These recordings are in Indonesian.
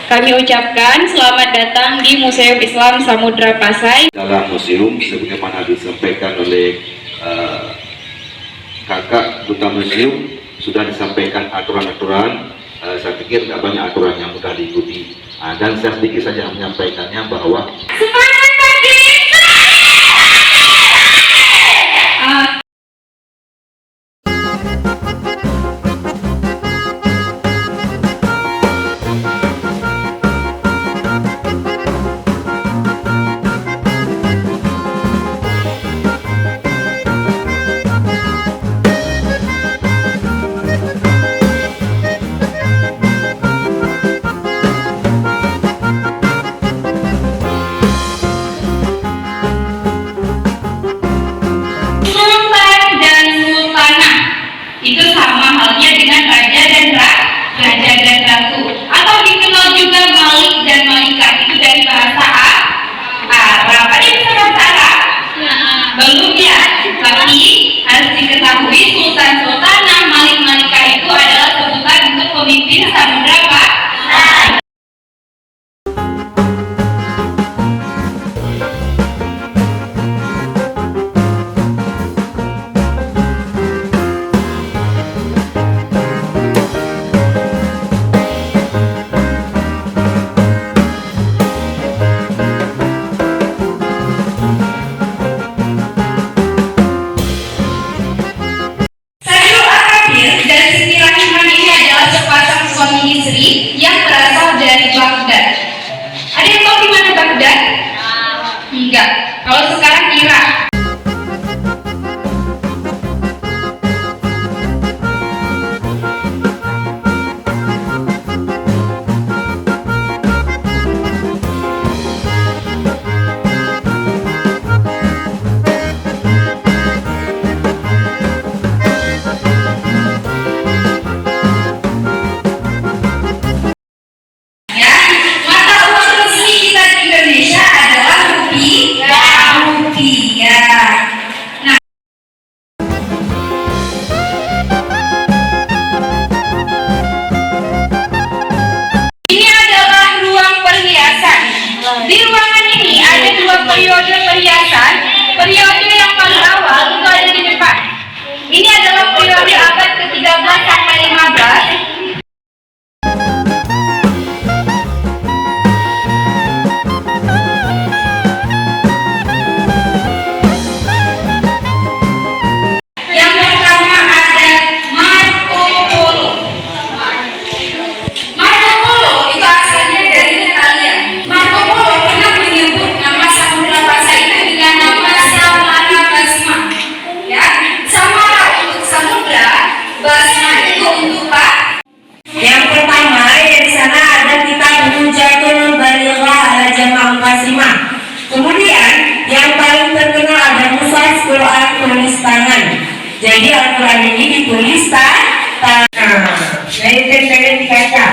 Kami ucapkan selamat datang di Museum Islam Samudra Pasai. Dalam museum, sebagaimana disampaikan oleh kakak duta museum, sudah disampaikan aturan-aturan. Saya pikir tidak banyak aturan yang mudah diikuti. Dan saya sedikit saja menyampaikannya bahwa semangat pagi. Itu sama halnya dengan raja dan ratu, atau dikenal juga Malik dan Malika. Itu dari bahasa Arab. Ada yang bisa bahasa Arab? Belum ya, tapi harus diketahui Sultan Sultanah Malik Malika itu adalah sebutan untuk pemimpin Samudra Pasai. Yang berasal dari Baghdad. Ada yang tahu di mana Baghdad? Enggak. Kalau sekarang Irak. Di ruangan ini ada dua periode perhiasan. Periode yang paling awal itu ada di depan. Ini adalah periode abad ke-13 sampai 15. Kemudian yang paling terkenal ada Mushaf Quran tulis tangan. Jadi Al-Quran ini ditulis tangan. Dari tempel di kaca.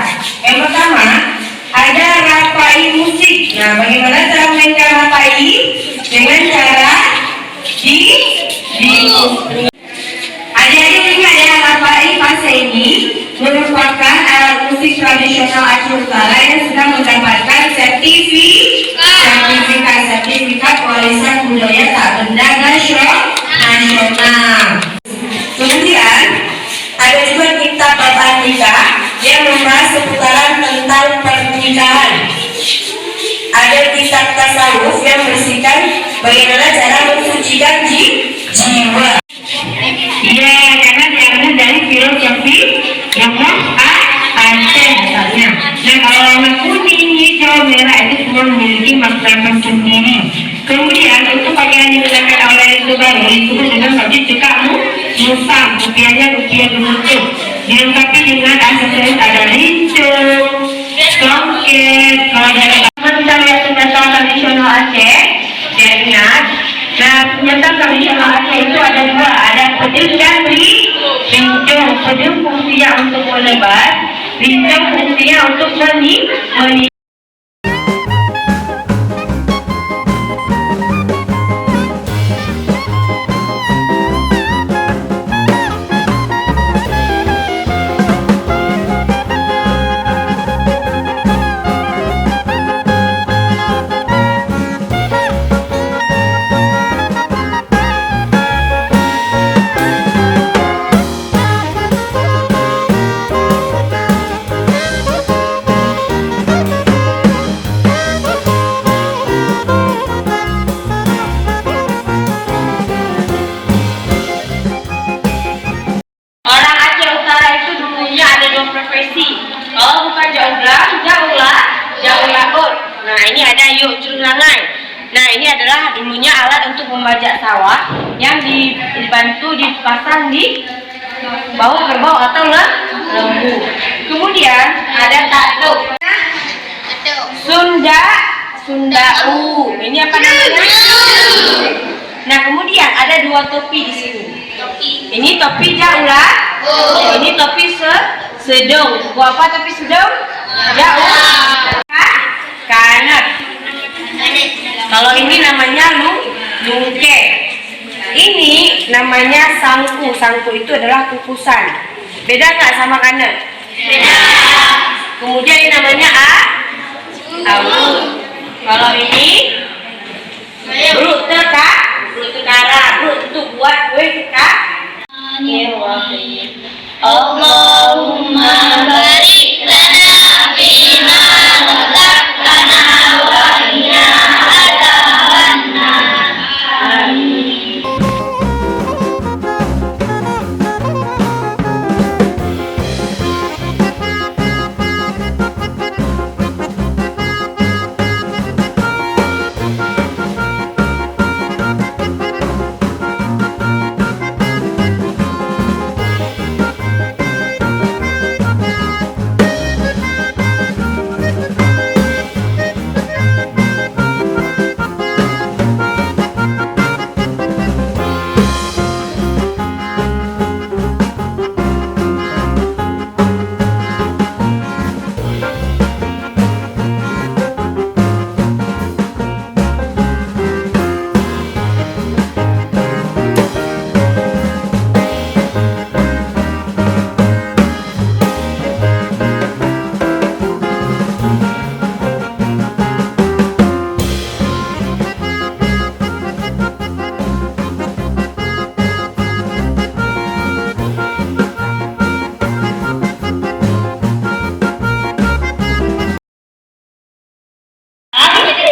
Yang pertama ada rapai musik. Nah, bagaimana cara mainkan rapai? Dengan cara adik-adik ini ada rapai pasai ini merupakan alat musik tradisional Aceh Utara yang sudah mendapatkan sertifikat warisan budaya tak benda nasional. Kemudian ada juga kitab tata nikah yang membahas seputaran tentang pernikahan. Ada kitab tasawuf yang berisikan bagaimana cara mensucikan jiwa. Ya, karena diambil dari filosofi yang Aceh misalnya. Nah, kalau warna kuning, hijau, merah itu semua memiliki makna tersendiri. Kemudian untuk pakaian yang digunakan oleh itu baru disebut dengan baju cekak musang, rupiahnya rupiah gemuruh. Dilengkapi dengan aksesoris ada rincung, songket. Kalau dari kita lihat senjata tradisional Aceh, dan ingat. Nah, senjata tradisional Aceh itu ada dua, ada pedang dan rincung. Pedang fungsinya untuk menebar, rincung fungsinya untuk meni. ini ada yuk curug langai. Nah, ini adalah dulunya alat untuk membajak sawah yang dibantu dipasang di bau kerbau atau lembu. Kemudian ada tatuk. Sundau. Ini apa namanya? Nah, kemudian ada dua topi di sini. Ini topi jaulah. Ini topi sedong. Buat apa topi sedong? Jauh. Kanat. Kalau ini namanya lungke. Ini namanya sangku. Sangku itu adalah kukusan. Beda nggak sama kanat? Beda. Kemudian ini namanya awu. Kalau ini brut tekara. Brut itu buat kue tekar. Allahumma barik lana fima razaqtana wa qina adzabannar. Amin.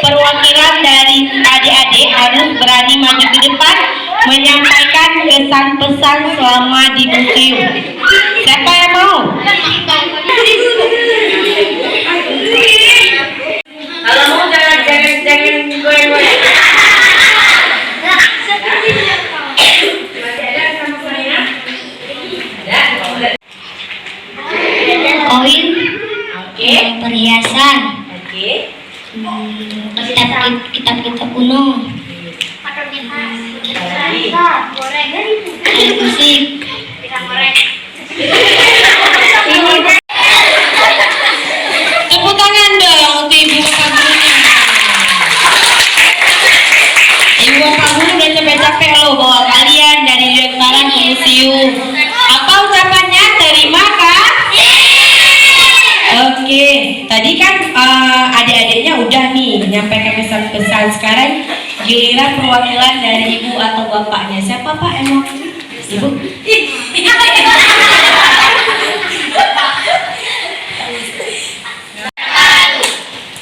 Perwakilan dari adik-adik harus berani maju ke depan menyampaikan kesan pesan selama di museum. Siapa yang mau? Kalau mau jangan goyang-goyang. Koin, Oke. perhiasan, Oke. kitab-kitab kuno, alat musik. Tepuk tangan dong untuk ibu bapak gurunya. Ibu bapak guru udah capek-capek loh bawa kalian dari Direktorat ke museum. Apa ucapannya? Terima kasih. Oke, tadi kan adik-adiknya udah nih menyampaikan pesan-pesan. Sekarang giliran perwakilan dari ibu atau bapaknya. Siapa pak emang? Ibu?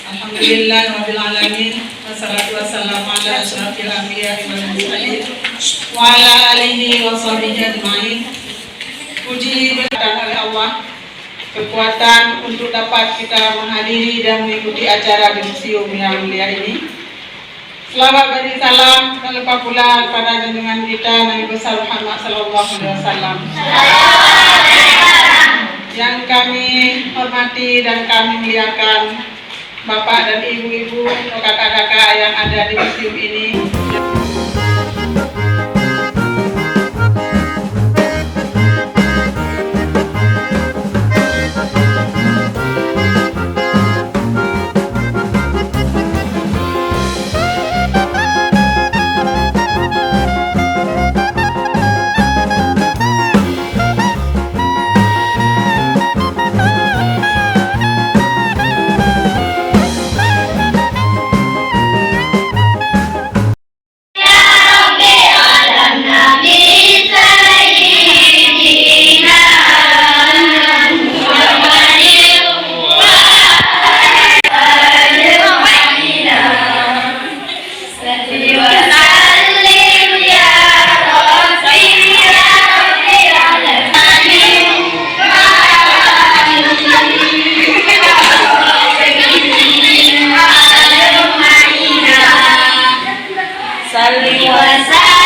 Alhamdulillah rabbil alamin wassalatu wassalamu ala asyrafil anbiya'i wal mursalin wa ala alihi wa sahbihi ajmain. Puji berikan oleh Allah kekuatan untuk dapat kita menghadiri dan mengikuti acara di museum yang mulia ini. Selamat beri salam dan lupa pula pada junjungan kita Nabi besar Muhammad sallallahu alaihi wasallam. Yang kami hormati dan kami muliakan Bapak dan Ibu-ibu, kakak-kakak yang ada di museum ini. alaihi wasallam.